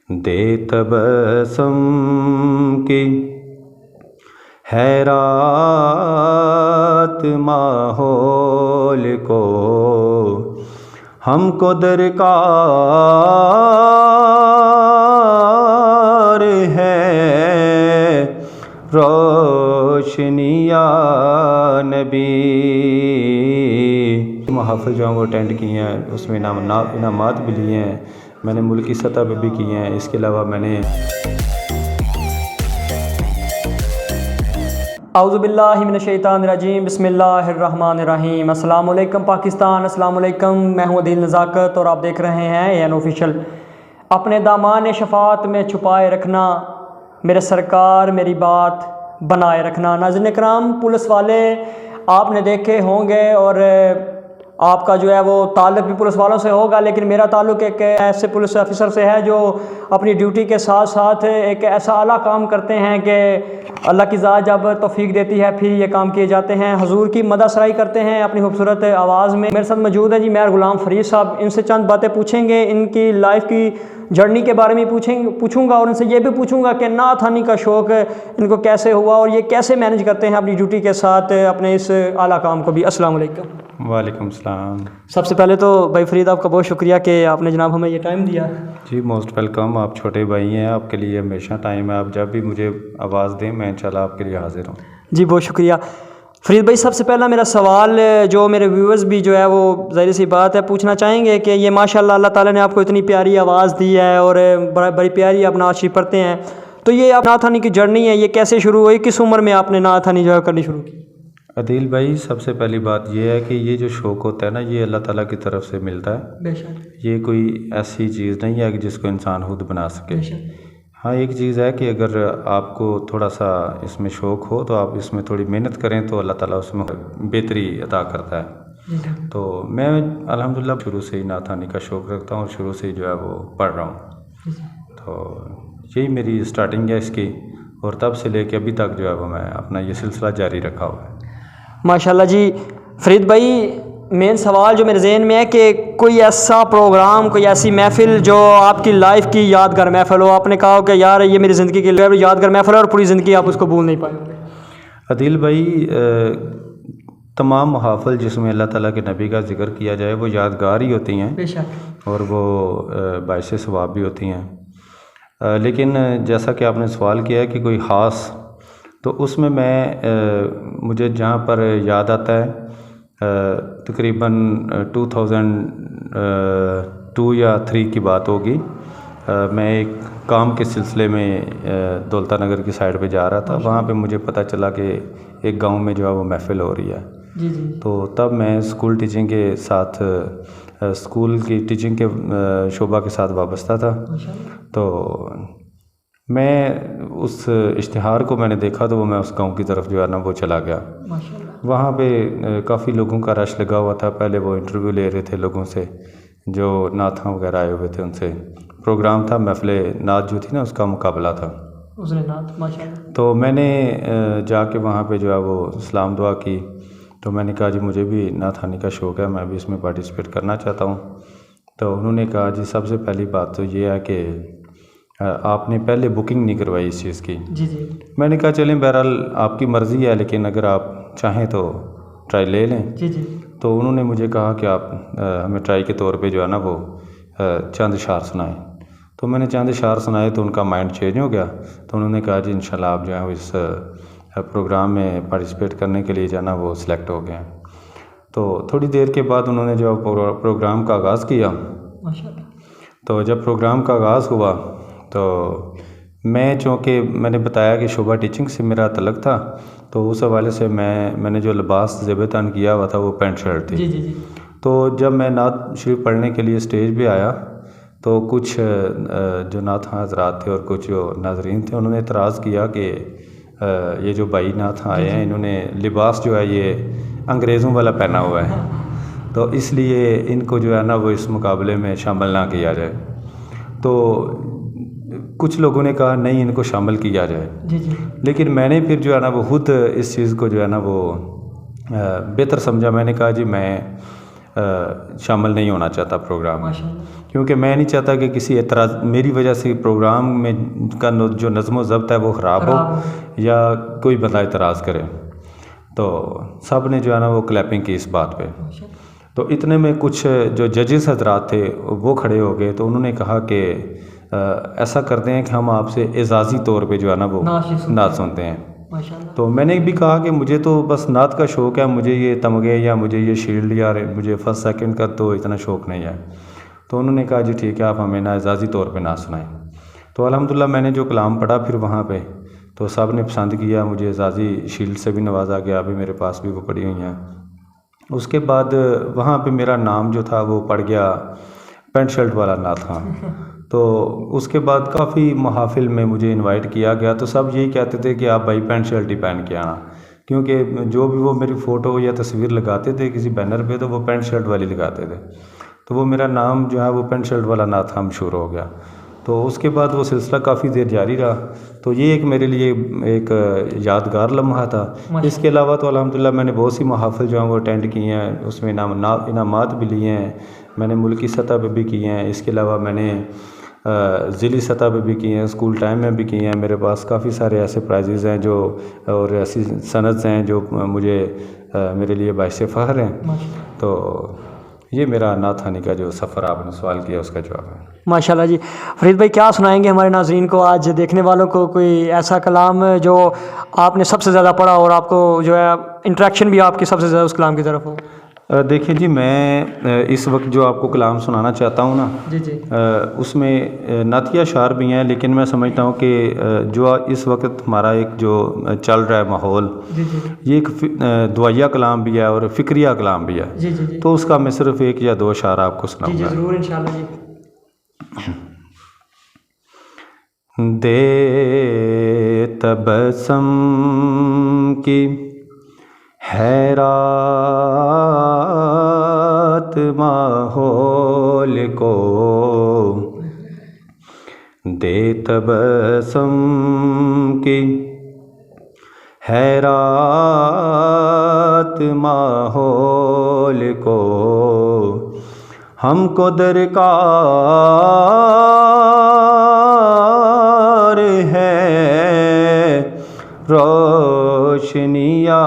دے تبسم کی حیرات ماحول کو، ہم کو درکار ہے روشنی یا نبی۔ محافل جو ہیں وہ اٹینڈ کیے ہیں، اس میں انعامات بھی لیے ہیں، میں نے ملکی سطح پہ بھی کیے ہیں۔ اس کے علاوہ میں نے اعوذ باللہ من الشیطان الرجیم، بسم اللہ الرحمن الرحیم۔ السلام علیکم پاکستان، السلام علیکم، میں ہوں عدیل نزاکت اور آپ دیکھ رہے ہیں این آفیشیل۔ اپنے دامان شفاعت میں چھپائے رکھنا، میرے سرکار میری بات بنائے رکھنا۔ ناظرین کرام، پولیس والے آپ نے دیکھے ہوں گے اور آپ کا جو ہے وہ تعلق بھی پولیس والوں سے ہوگا، لیکن میرا تعلق ایک ایسے پولیس آفیسر سے ہے جو اپنی ڈیوٹی کے ساتھ ساتھ ایک ایسا اعلیٰ کام کرتے ہیں کہ اللہ کی ذات جب توفیق دیتی ہے پھر یہ کام کیے جاتے ہیں۔ حضور کی مدح سرائی کرتے ہیں اپنی خوبصورت آواز میں۔ میرے ساتھ موجود ہے جی مہر غلام فرید صاحب، ان سے چند باتیں پوچھیں گے، ان کی لائف کی جرنی کے بارے میں پوچھوں گا اور ان سے یہ بھی پوچھوں گا کہ نعت خوانی کا شوق ان کو کیسے ہوا اور یہ کیسے مینج کرتے ہیں اپنی ڈیوٹی کے ساتھ اپنے اس اعلیٰ کام کو بھی۔ السلام علیکم۔ وعلیکم السلام۔ سب سے پہلے تو بھائی فرید آپ کا بہت شکریہ کہ آپ نے جناب ہمیں یہ ٹائم دیا۔ جی موسٹ ویلکم، آپ چھوٹے بھائی ہیں، آپ کے لیے ہمیشہ ٹائم ہے، آپ جب بھی مجھے آواز دیں میں انشاءاللہ آپ کے لیے حاضر ہوں۔ جی بہت شکریہ فرید بھائی۔ سب سے پہلا میرا سوال جو میرے ویورز بھی جو ہے وہ ظاہر سی بات ہے پوچھنا چاہیں گے کہ یہ ماشاءاللہ اللہ تعالیٰ نے آپ کو اتنی پیاری آواز دی ہے اور بڑی پیاری آپ نعت شریف پڑھتے ہیں، تو یہ آپ نعت خوانی کی جرنی ہے یہ کیسے شروع ہوئی، کس عمر میں آپ نے نعت خوانی جو ہے کرنی شروع کی؟ عدیل بھائی، سب سے پہلی بات یہ ہے کہ یہ جو شوق ہوتا ہے نا یہ اللہ تعالیٰ کی طرف سے ملتا ہے، بے شک۔ یہ کوئی ایسی چیز نہیں ہے کہ جس کو انسان خود بنا سکے۔ ہاں ایک چیز ہے کہ اگر آپ کو تھوڑا سا اس میں شوق ہو تو آپ اس میں تھوڑی محنت کریں تو اللہ تعالیٰ اس میں بہتری عطا کرتا ہے۔ تو میں الحمدللہ شروع سے ہی نعت خوانی کا شوق رکھتا ہوں اور شروع سے ہی جو ہے وہ پڑھ رہا ہوں، تو یہی میری اسٹارٹنگ ہے اس کی، اور تب سے لے کے ابھی تک جو ہے وہ میں اپنا یہ سلسلہ جاری رکھا ہوا ہے۔ ماشاءاللہ جی فرید بھائی، مین سوال جو میرے ذہن میں ہے کہ کوئی ایسا پروگرام، کوئی ایسی محفل جو آپ کی لائف کی یادگار محفل ہو، آپ نے کہا ہو کہ یار یہ میری زندگی کی یادگار محفل ہے اور پوری زندگی آپ اس کو بھول نہیں پائے؟ عدیل بھائی، تمام محافل جس میں اللہ تعالیٰ کے نبی کا ذکر کیا جائے وہ یادگار ہی ہوتی ہیں، بے شک، اور وہ باعث ثواب بھی ہوتی ہیں، لیکن جیسا کہ آپ نے سوال کیا ہے کہ کوئی خاص، تو اس میں مجھے جہاں پر یاد آتا ہے تقریباً 2002 یا 3 کی بات ہوگی، میں ایک کام کے سلسلے میں دولتا نگر کی سائڈ پہ جا رہا تھا، وہاں پہ مجھے پتہ چلا کہ ایک گاؤں میں جو ہے وہ محفل ہو رہی ہے۔ جی جی۔ تو تب میں اسکول ٹیچنگ کے ساتھ، اسکول کی ٹیچنگ کے شعبہ کے ساتھ وابستہ تھا، تو میں اس اشتہار کو میں نے دیکھا تو میں اس گاؤں کی طرف جو ہے نا وہ چلا گیا۔ وہاں پہ کافی لوگوں کا رش لگا ہوا تھا، پہلے وہ انٹرویو لے رہے تھے لوگوں سے جو نعت خواں وغیرہ آئے ہوئے تھے، ان سے پروگرام تھا، محفل نعت جو تھی نا اس کا مقابلہ تھا۔ تو میں نے جا کے وہاں پہ جو ہے وہ سلام دعا کی، تو میں نے کہا جی مجھے بھی نعت خوانی کا شوق ہے، میں بھی اس میں پارٹیسپیٹ کرنا چاہتا ہوں۔ تو انہوں نے کہا جی سب سے پہلی بات تو یہ ہے کہ آپ نے پہلے بکنگ نہیں کروائی اس چیز کی۔ جی جی۔ میں نے کہا چلیں بہرحال آپ کی مرضی ہے، لیکن اگر آپ چاہیں تو ٹرائی لے لیں۔ جی جی۔ تو انہوں نے مجھے کہا کہ آپ ہمیں ٹرائی کے طور پہ جو ہے نا وہ چند اشعار سنائیں۔ تو میں نے چند اشعار سنائے تو ان کا مائنڈ چینج ہو گیا، تو انہوں نے کہا جی انشاءاللہ آپ جو ہے اس پروگرام میں پارٹیسپیٹ کرنے کے لیے جو ہے نا وہ سلیکٹ ہو گئے ہیں۔ تو تھوڑی دیر کے بعد انہوں نے جو پروگرام کا آغاز کیا، تو جب پروگرام کا آغاز ہوا تو میں چونکہ میں نے بتایا کہ شعبہ ٹیچنگ سے میرا تعلق تھا، تو اس حوالے سے میں نے جو لباس زیب تن کیا ہوا تھا وہ پینٹ شرٹ تھی۔ جی جی جی۔ تو جب میں نعت شریف پڑھنے کے لیے اسٹیج پہ آیا تو کچھ جو نعت خواں حضرات تھے اور کچھ جو ناظرین تھے انہوں نے اعتراض کیا کہ یہ جو بھائی نعت خواں آئے ہیں انہوں نے لباس جو ہے یہ انگریزوں والا پہنا ہوا ہے، تو اس لیے ان کو جو ہے نا وہ اس مقابلے میں شامل نہ کیا جائے۔ تو کچھ لوگوں نے کہا نہیں ان کو شامل کیا جائے، جی جی۔ لیکن میں نے پھر جو ہے نا وہ خود اس چیز کو جو ہے نا وہ بہتر سمجھا۔ میں نے کہا جی میں شامل نہیں ہونا چاہتا پروگرام میں، ماشاء اللہ، کیونکہ میں نہیں چاہتا کہ کسی اعتراض میری وجہ سے پروگرام میں کا جو نظم و ضبط ہے وہ خراب ہو یا کوئی بندہ اعتراض کرے۔ تو سب نے جو ہے نا وہ کلیپنگ کی اس بات پہ۔ تو اتنے میں کچھ جو ججز حضرات تھے وہ کھڑے ہو گئے، تو انہوں نے کہا کہ ایسا کرتے ہیں کہ ہم آپ سے اعزازی طور پہ جو ہے نا وہ نعت سنتے ہیں۔ تو میں نے بھی کہا کہ مجھے تو بس نعت کا شوق ہے، مجھے یہ تمغے یا مجھے یہ شیلڈ یا مجھے فرسٹ سیکنڈ کا تو اتنا شوق نہیں ہے۔ تو انہوں نے کہا جی ٹھیک ہے، آپ ہمیں نا اعزازی طور پہ نعت سنائیں۔ تو الحمدللہ میں نے جو کلام پڑھا پھر وہاں پہ تو سب نے پسند کیا، مجھے اعزازی شیلڈ سے بھی نوازا گیا، ابھی میرے پاس بھی وہ پڑی ہوئی ہیں۔ اس کے بعد وہاں پہ میرا نام جو تھا وہ پڑ گیا پینٹ شرٹ والا نعت خان۔ تو اس کے بعد کافی محافل میں مجھے انوائٹ کیا گیا، تو سب یہی کہتے تھے کہ آپ بھائی پینٹ شرٹ ہی پہن کے آنا، کیونکہ جو بھی وہ میری فوٹو یا تصویر لگاتے تھے کسی بینر پہ تو وہ پینٹ شرٹ والی لگاتے تھے، تو وہ میرا نام جو ہے وہ پینٹ شرٹ والا نعت خان مشہور ہو گیا۔ تو اس کے بعد وہ سلسلہ کافی دیر جاری رہا، تو یہ ایک میرے لیے ایک یادگار لمحہ تھا۔ اس کے علاوہ تو الحمدللہ میں نے بہت سی محافل جو ہیں وہ اٹینڈ کی ہیں، اس میں انعامات بھی لیے ہیں، میں نے ملکی سطح پہ بھی کیے ہیں، اس کے علاوہ میں نے ضلعی سطح پہ بھی کیے ہیں، اسکول ٹائم میں بھی کیے ہیں۔ میرے پاس کافی سارے ایسے پرائزز ہیں جو اور ایسی سندز ہیں جو مجھے میرے لیے باعث فخر ہیں۔ تو یہ میرا نعت خوانی کا جو سفر آپ نے سوال کیا اس کا جواب ہے۔ ماشاءاللہ جی۔ فرید بھائی کیا سنائیں گے ہمارے ناظرین کو، آج دیکھنے والوں کو کوئی ایسا کلام جو آپ نے سب سے زیادہ پڑھا اور آپ کو جو ہے انٹریکشن بھی آپ کی سب سے زیادہ اس کلام کی طرف ہو؟ دیکھیں جی، میں اس وقت جو آپ کو کلام سنانا چاہتا ہوں نا، جی جی، اس میں نعتیہ اشعار بھی ہیں، لیکن میں سمجھتا ہوں کہ جو اس وقت ہمارا ایک جو چل رہا ہے ماحول، جی جی، یہ ایک دعائیہ کلام بھی ہے اور فکریہ کلام بھی ہے، جی جی جی، تو اس کا میں صرف ایک یا دو اشعار آپ کو سناؤں جی گا۔ جی ضرور انشاءاللہ جی۔ دے تبسم کی حیرات ماحول کو، دے تبسم کی حیرات ماحول کو، ہم کو درکار ہے روشنی یا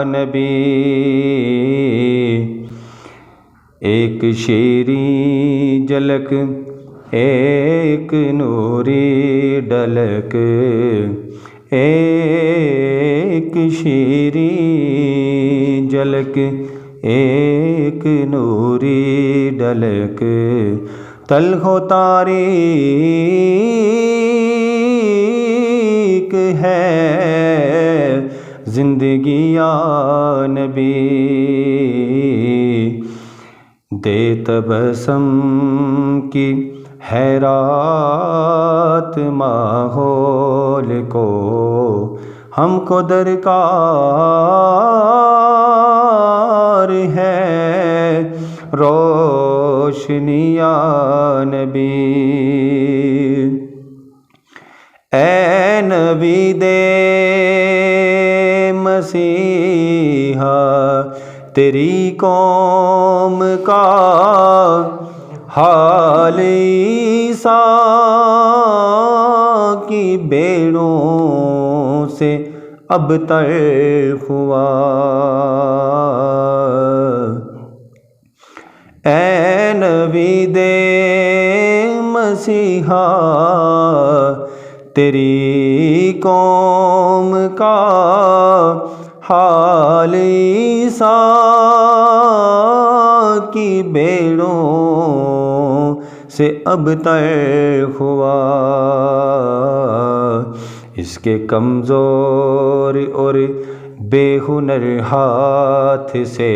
نبی، ایک شیریں جھلک ایک نوری ڈلک، ایک شیریں جھلک ایک نوری ڈلک، تلخ و تاریک ہے زندگی یا نبی، دے تبسم کی حیرات ماحول کو، ہم کو درکار ہے روشنی یا نبی، اے نبی دے مسیحا تیری قوم کا حال عیسیٰ کی بیڑوں سے اب تلخ ہوا، اے نبی دے مسیحا تیری قوم کا حال عیسیٰ کی بیڑوں سے اب تلخ ہوا، اس کے کمزور اور بے ہنر ہاتھ سے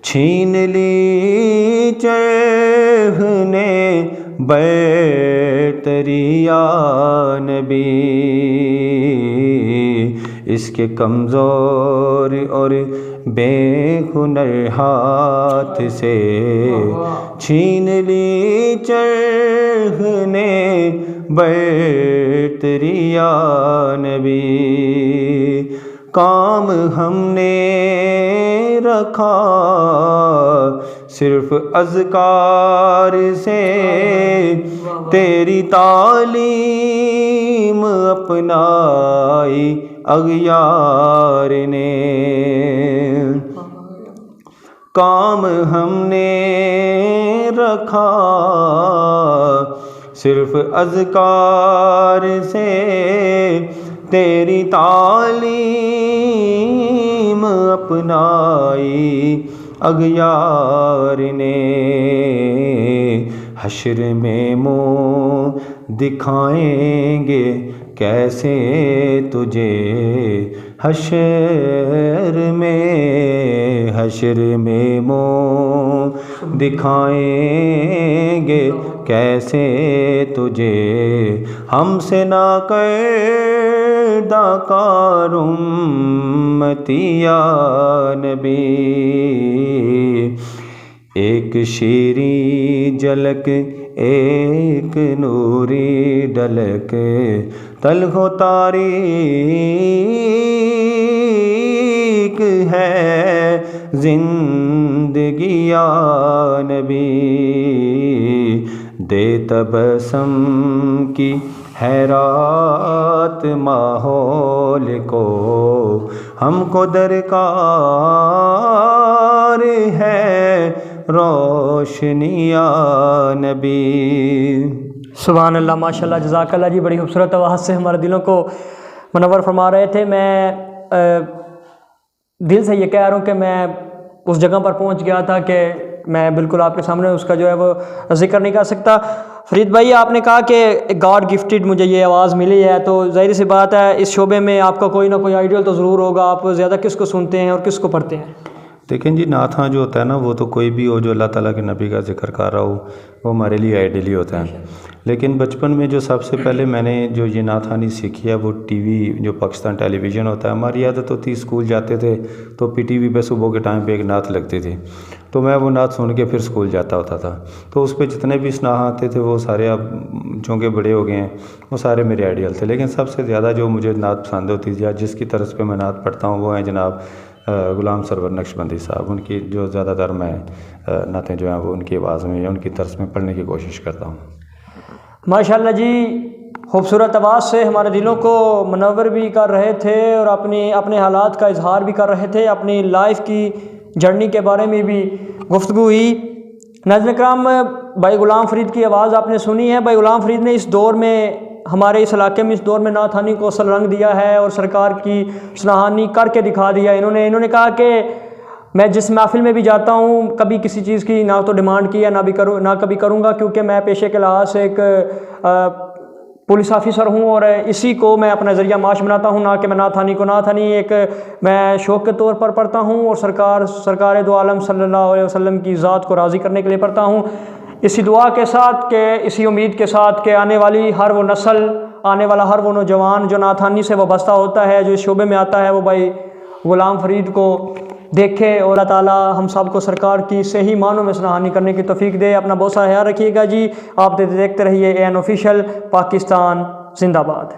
چھین لی چرخ نے برتری یا نبی، اس کے کمزور اور بے ہنر ہاتھ سے چھین لی چرخ نے برتری یا نبی، کام ہم نے رکھا صرف اذکار سے، تیری تعلیم اپنائی اغیار نے، کام ہم نے رکھا صرف اذکار سے، تیری تعلیم اپنائی اغیار نے، حشر میں منہ دکھائیں گے کیسے تجھے، حشر میں منہ دکھائیں گے کیسے تجھے، ہم سے نہ کردہ کار امتی یا نبی، ایک شیریں جھلک ایک نوری ڈھلک، تلخ و تاریک ہے زندگی یا نبی، دے تبسم کی حیرات ماحول کو، ہم کو درکار ہے روشنی یا نبی۔ سبحان اللہ، ماشاء اللہ، جزاک اللہ جی، بڑی خوبصورت آواز سے ہمارے دلوں کو منور فرما رہے تھے۔ میں دل سے یہ کہہ رہا ہوں کہ میں اس جگہ پر پہنچ گیا تھا کہ میں بالکل آپ کے سامنے اس کا جو ہے وہ ذکر نہیں کر سکتا۔ فرید بھائی، آپ نے کہا کہ گاڈ گفٹڈ مجھے یہ آواز ملی ہے، تو ظاہر سی بات ہے اس شعبے میں آپ کا کوئی نہ کوئی آئیڈیل تو ضرور ہوگا۔ آپ زیادہ کس کو سنتے ہیں اور کس کو پڑھتے ہیں؟ دیکھیں جی، نعت جو ہوتا ہے نا، وہ تو کوئی بھی ہو جو اللہ تعالیٰ کے نبی کا ذکر کر رہا ہو، وہ ہمارے لیے آئیڈیل ہی ہوتا ہے۔ لیکن بچپن میں جو سب سے پہلے میں نے جو یہ نعت خوانی سیکھی ہے، وہ ٹی وی، جو پاکستان ٹیلی ویژن ہوتا ہے، ہماری عادت ہوتی، اسکول جاتے تھے تو پی ٹی وی پہ صبح کے ٹائم پہ ایک نعت لگتی تھی، تو میں وہ نعت سن کے پھر اسکول جاتا ہوتا تھا۔ تو اس پہ جتنے بھی اسنا آتے تھے وہ سارے، اب چونکہ بڑے ہو گئے ہیں، وہ سارے میرے آئیڈیل تھے۔ لیکن سب سے زیادہ جو مجھے نعت پسند ہوتی تھی یا جس کی طرز پہ میں نعت پڑھتا ہوں، وہ ہیں جناب غلام سرور نقشبندی صاحب۔ ان کی جو زیادہ تر میں نعتیں جو ہیں وہ ان کی آواز میں یا ان کی طرز میں پڑھنے کی کوشش کرتا ہوں۔ ماشاءاللہ جی، خوبصورت آواز سے ہمارے دلوں کو منور بھی کر رہے تھے اور اپنے حالات کا اظہار بھی کر رہے تھے، اپنی لائف کی جرنی کے بارے میں بھی گفتگو ہوئی۔ ناظرین کرام، بھائی غلام فرید کی آواز آپ نے سنی ہے۔ بھائی غلام فرید نے اس دور میں، ہمارے اس علاقے میں اس دور میں نعت خوانی کو اصل رنگ دیا ہے اور سرکار کی سنہانی کر کے دکھا دیا۔ انہوں نے کہا کہ میں جس محفل میں بھی جاتا ہوں، کبھی کسی چیز کی نہ تو ڈیمانڈ کی ہے، نہ کبھی کروں گا، کیونکہ میں پیشے کے لحاظ سے ایک پولیس آفیسر ہوں اور اسی کو میں اپنا ذریعہ معاش بناتا ہوں، نہ کہ میں نعت خوانی ایک میں شوق کے طور پر پڑھتا ہوں اور سرکار دو عالم صلی اللہ علیہ وسلم کی ذات کو راضی کرنے کے لیے پڑھتا ہوں، اسی دعا کے ساتھ کہ اسی امید کے ساتھ کہ آنے والی ہر وہ نسل، آنے والا ہر وہ نوجوان جو نعت خوانی سے وابستہ ہوتا ہے، جو اس شعبے میں آتا ہے، وہ بھائی غلام فرید کو دیکھے اور اللہ تعالیٰ ہم سب کو سرکار کی صحیح معنوں میں سنہانی کرنے کی توفیق دے۔ اپنا بہت سا خیال رکھیے گا جی۔ آپ دیکھتے رہیے AN آفیشیل۔ پاکستان زندہ باد۔